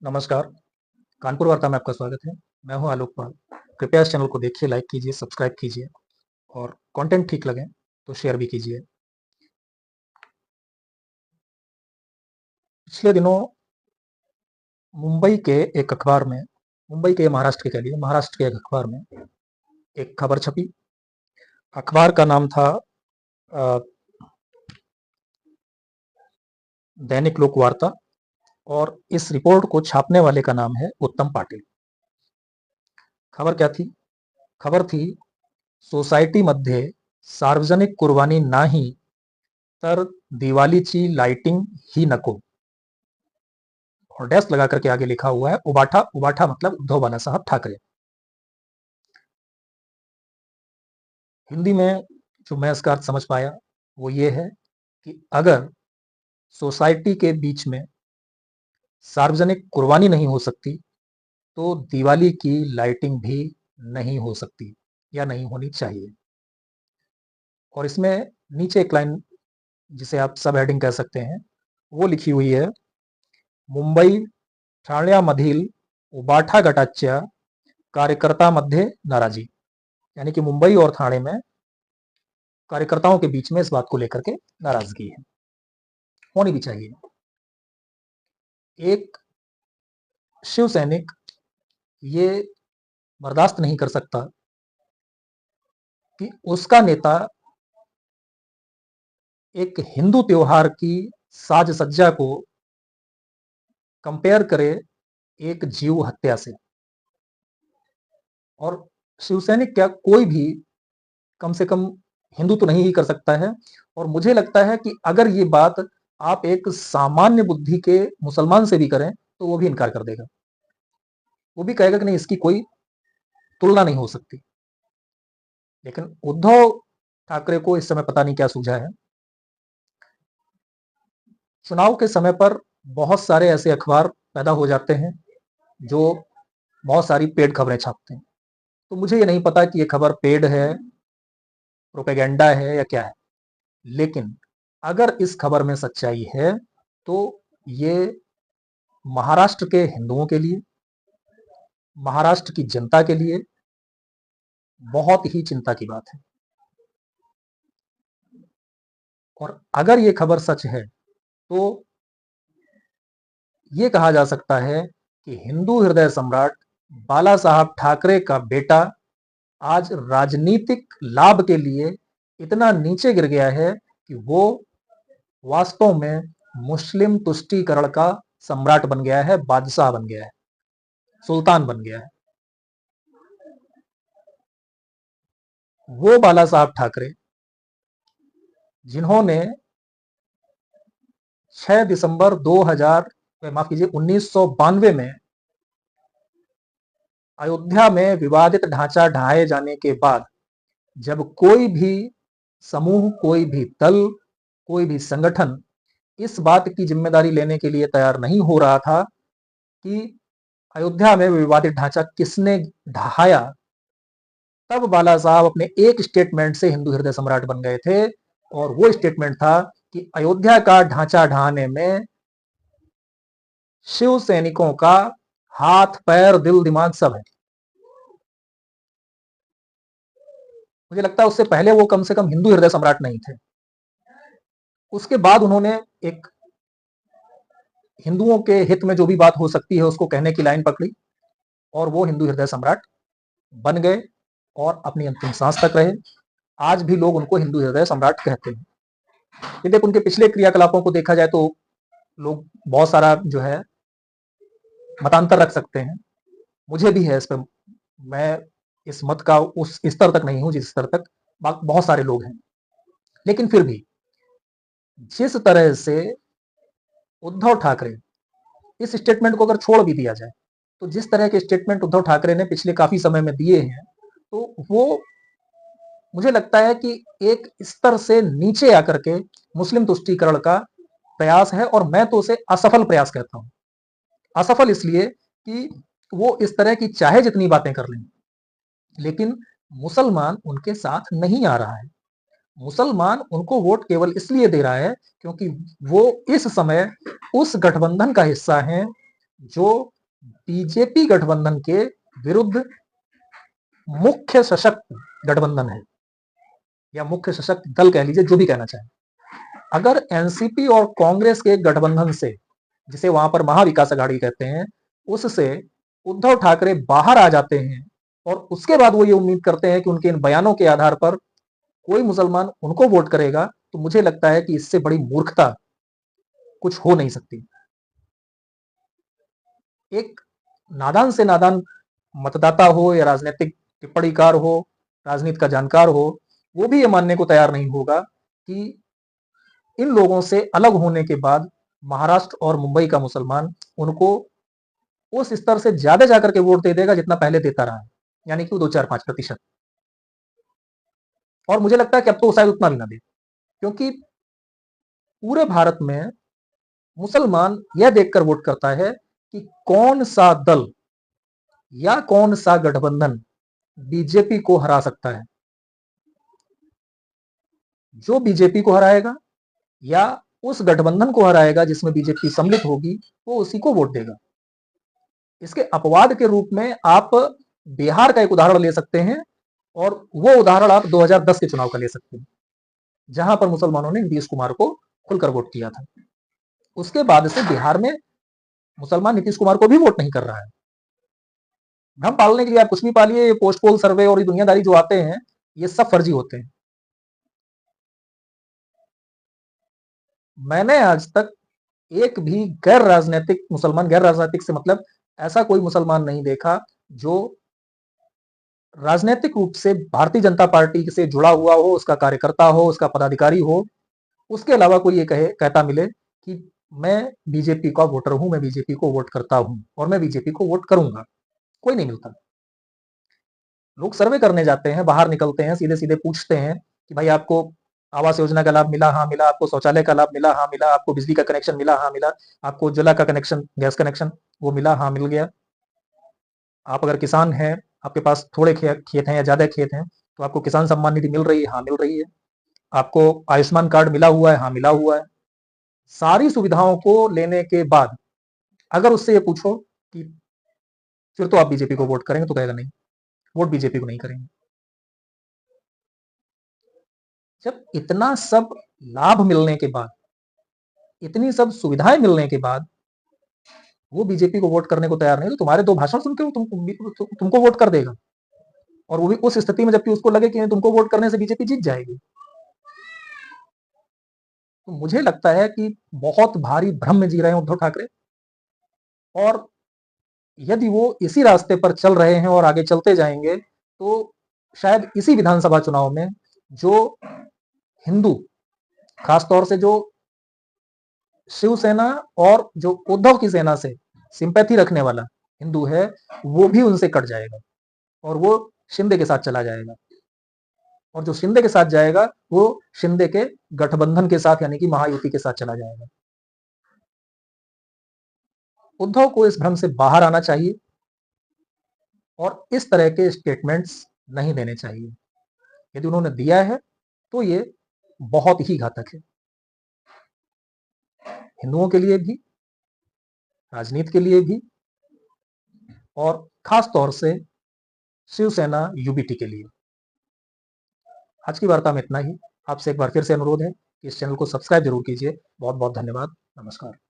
नमस्कार, कानपुर वार्ता में आपका स्वागत है। मैं हूं आलोक पाल। कृपया इस चैनल को देखिए, लाइक कीजिए, सब्सक्राइब कीजिए और कंटेंट ठीक लगे तो शेयर भी कीजिए। पिछले दिनों मुंबई के एक अखबार में, मुंबई के महाराष्ट्र के कह लीजिए, महाराष्ट्र के एक अखबार में एक खबर छपी। अखबार का नाम था अ, दैनिक लोक वार्ता और इस रिपोर्ट को छापने वाले का नाम है उत्तम पाटिल। खबर क्या थी? खबर थी, सोसायटीमध्ये सार्वजनिक कुर्बानी नाही तर दिवाळीची लाइटिंग ही नको। और डैश लगा करके आगे लिखा हुआ है उबाठा। उबाठा मतलब उद्धव बाला साहब ठाकरे। हिंदी में जो मैं इसका अर्थ समझ पाया वो ये है कि अगर सोसाइटी के बीच में सार्वजनिक कुर्बानी नहीं हो सकती तो दिवाली की लाइटिंग भी नहीं हो सकती या नहीं होनी चाहिए। और इसमें नीचे एक लाइन, जिसे आप सब हेडिंग कह सकते हैं, वो लिखी हुई है, मुंबई ठाण्यामधील उबाठा गटाच्या कार्यकर्त्यामध्ये नाराजी। यानी कि मुंबई और थाने में कार्यकर्ताओं के बीच में इस बात को लेकर के नाराजगी है, होनी भी चाहिए। एक शिव सैनिक ये बर्दाश्त नहीं कर सकता कि उसका नेता एक हिंदू त्योहार की साज सज्जा को कंपेयर करे एक जीव हत्या से। और शिवसैनिक क्या, कोई भी कम से कम हिंदू तो नहीं ही कर सकता है। और मुझे लगता है कि अगर ये बात आप एक सामान्य बुद्धि के मुसलमान से भी करें तो वो भी इनकार कर देगा। वो भी कहेगा कि नहीं, इसकी कोई तुलना नहीं हो सकती। लेकिन उद्धव ठाकरे को इस समय पता नहीं क्या सूझा है। चुनाव के समय पर बहुत सारे ऐसे अखबार पैदा हो जाते हैं जो बहुत सारी पेड खबरें छापते हैं। तो मुझे ये नहीं पता कि ये खबर पेड है, प्रोपेगेंडा है या क्या है। लेकिन अगर इस खबर में सच्चाई है तो ये महाराष्ट्र के हिंदुओं के लिए, महाराष्ट्र की जनता के लिए बहुत ही चिंता की बात है। और अगर ये खबर सच है तो ये कहा जा सकता है कि हिंदू हृदय सम्राट बाला साहब ठाकरे का बेटा आज राजनीतिक लाभ के लिए इतना नीचे गिर गया है कि वो वास्तव में मुस्लिम तुष्टीकरण का सम्राट बन गया है, बादशाह बन गया है, सुल्तान बन गया है। वो बाला साहब ठाकरे जिन्होंने 6 दिसंबर 2000 माफ कीजिए 1992 में अयोध्या में विवादित ढांचा ढहाए जाने के बाद जब कोई भी समूह, कोई भी दल, कोई भी संगठन इस बात की जिम्मेदारी लेने के लिए तैयार नहीं हो रहा था कि अयोध्या में विवादित ढांचा किसने ढहाया, तब बाला साहब अपने एक स्टेटमेंट से हिंदू हृदय सम्राट बन गए थे। और वो स्टेटमेंट था कि अयोध्या का ढांचा ढहाने में शिव सैनिकों का हाथ, पैर, दिल, दिमाग सब है। मुझे लगता है उससे पहले वो कम से कम हिंदू हृदय सम्राट नहीं थे। उसके बाद उन्होंने एक हिंदुओं के हित में जो भी बात हो सकती है उसको कहने की लाइन पकड़ी और वो हिंदू हृदय सम्राट बन गए और अपनी अंतिम सांस तक रहे। आज भी लोग उनको हिंदू हृदय सम्राट कहते हैं। यदि उनके पिछले क्रियाकलापों को देखा जाए तो लोग बहुत सारा जो है मतांतर रख सकते हैं। मुझे भी है इस पर, मैं इस मत का उस स्तर तक नहीं हूं जिस स्तर तक बहुत सारे लोग हैं। लेकिन फिर भी जिस तरह से उद्धव ठाकरे, इस स्टेटमेंट को अगर छोड़ भी दिया जाए तो जिस तरह के स्टेटमेंट उद्धव ठाकरे ने पिछले काफी समय में दिए हैं तो वो मुझे लगता है कि एक स्तर से नीचे आकर के मुस्लिम तुष्टीकरण का प्रयास है। और मैं तो उसे असफल प्रयास कहता हूं। असफल इसलिए कि वो इस तरह की चाहे जितनी बातें कर लें, लेकिन मुसलमान उनके साथ नहीं आ रहा है। मुसलमान उनको वोट केवल इसलिए दे रहा है क्योंकि वो इस समय उस गठबंधन का हिस्सा हैं जो बीजेपी गठबंधन के विरुद्ध मुख्य सशक्त गठबंधन है, या मुख्य सशक्त दल कह लीजिए, जो भी कहना चाहे। अगर एनसीपी और कांग्रेस के गठबंधन से, जिसे वहां पर महाविकास अघाड़ी कहते हैं, उससे उद्धव ठाकरे बाहर आ जाते हैं और उसके बाद वो ये उम्मीद करते हैं कि उनके इन बयानों के आधार पर कोई मुसलमान उनको वोट करेगा, तो मुझे लगता है कि इससे बड़ी मूर्खता कुछ हो नहीं सकती। एक नादान से नादान मतदाता हो या राजनीतिक टिप्पणीकार हो, राजनीति का जानकार हो, वो भी ये मानने को तैयार नहीं होगा कि इन लोगों से अलग होने के बाद महाराष्ट्र और मुंबई का मुसलमान उनको उस स्तर से ज्यादा जाकर के वोट दे देगा जितना पहले देता रहा है, यानी कि 2-4-5%। और मुझे लगता है कि अब तो शायद उतना भी ना दे, क्योंकि पूरे भारत में मुसलमान यह देखकर वोट करता है कि कौन सा दल या कौन सा गठबंधन बीजेपी को हरा सकता है। जो बीजेपी को हराएगा या उस गठबंधन को हराएगा जिसमें बीजेपी सम्मिलित होगी, वो उसी को वोट देगा। इसके अपवाद के रूप में आप बिहार का एक उदाहरण ले सकते हैं, और वो उदाहरण आप 2010 के चुनाव का ले सकते हैं, जहां पर मुसलमानों ने नीतीश कुमार को खुलकर वोट किया था। उसके बाद से बिहार में मुसलमान नीतीश कुमार को भी वोट नहीं कर रहा है। भ्रम पालने के लिए आप कुछ भी पालिए, ये पोस्ट पोल सर्वे और ये दुनियादारी जो आते हैं, ये सब फर्जी होते हैं। मैंने आज तक एक भी गैर राजनीतिक मुसलमान, गैर राजनीतिक से मतलब ऐसा कोई मुसलमान नहीं देखा जो राजनीतिक रूप से भारतीय जनता पार्टी से जुड़ा हुआ हो, उसका कार्यकर्ता हो, उसका पदाधिकारी हो, उसके अलावा कोई ये कहता मिले कि मैं बीजेपी का वोटर हूं, मैं बीजेपी को वोट करता हूं और मैं बीजेपी को वोट करूंगा। कोई नहीं मिलता। लोग सर्वे करने जाते हैं, बाहर निकलते हैं, सीधे सीधे पूछते हैं कि भाई आपको आवास योजना का लाभ मिला? हाँ मिला। आपको शौचालय का लाभ मिला? हाँ मिला। आपको बिजली का कनेक्शन मिला? हाँ मिला। आपको उज्ज्वला का कनेक्शन, गैस कनेक्शन, वो मिला? हाँ मिल गया। आप अगर किसान हैं, आपके पास थोड़े खेत हैं या ज्यादा खेत हैं, तो आपको किसान सम्मान निधि मिल रही है? हाँ मिल रही है। आपको आयुष्मान कार्ड मिला हुआ है? हाँ मिला हुआ है। सारी सुविधाओं को लेने के बाद अगर उससे ये पूछो कि फिर तो आप बीजेपी को वोट करेंगे, तो कहेगा नहीं, वोट बीजेपी को नहीं करेंगे। जब इतना सब लाभ मिलने के बाद, इतनी सब सुविधाएं मिलने के बाद वो बीजेपी को वोट करने को तैयार नहीं, तो तुम्हारे दो भाषण सुन के तुमको वोट कर देगा, और वो भी उस स्थिति में जबकि उसको लगे कि तुमको वोट करने से बीजेपी जीत जाएगी। तो मुझे लगता है कि बहुत भारी भ्रम में जी रहे हैं उद्धव ठाकरे, और यदि वो इसी रास्ते पर चल रहे हैं और आगे चलते जाएंगे, तो शायद इसी विधानसभा चुनाव में जो हिंदू, खासतौर से जो शिवसेना और जो उद्धव की सेना से सिंपैथी रखने वाला हिंदू है, वो भी उनसे कट जाएगा और वो शिंदे के साथ चला जाएगा। और जो शिंदे के साथ जाएगा वो शिंदे के गठबंधन के साथ, यानी कि महायुति के साथ चला जाएगा। उद्धव को इस भ्रम से बाहर आना चाहिए और इस तरह के स्टेटमेंट्स नहीं देने चाहिए। यदि उन्होंने दिया है तो ये बहुत ही घातक है, हिंदुओं के लिए भी, राजनीति के लिए भी, और खास तौर से शिवसेना यूबीटी के लिए। आज की वार्ता में इतना ही। आपसे एक बार फिर से अनुरोध है कि इस चैनल को सब्सक्राइब जरूर कीजिए। बहुत बहुत धन्यवाद। नमस्कार।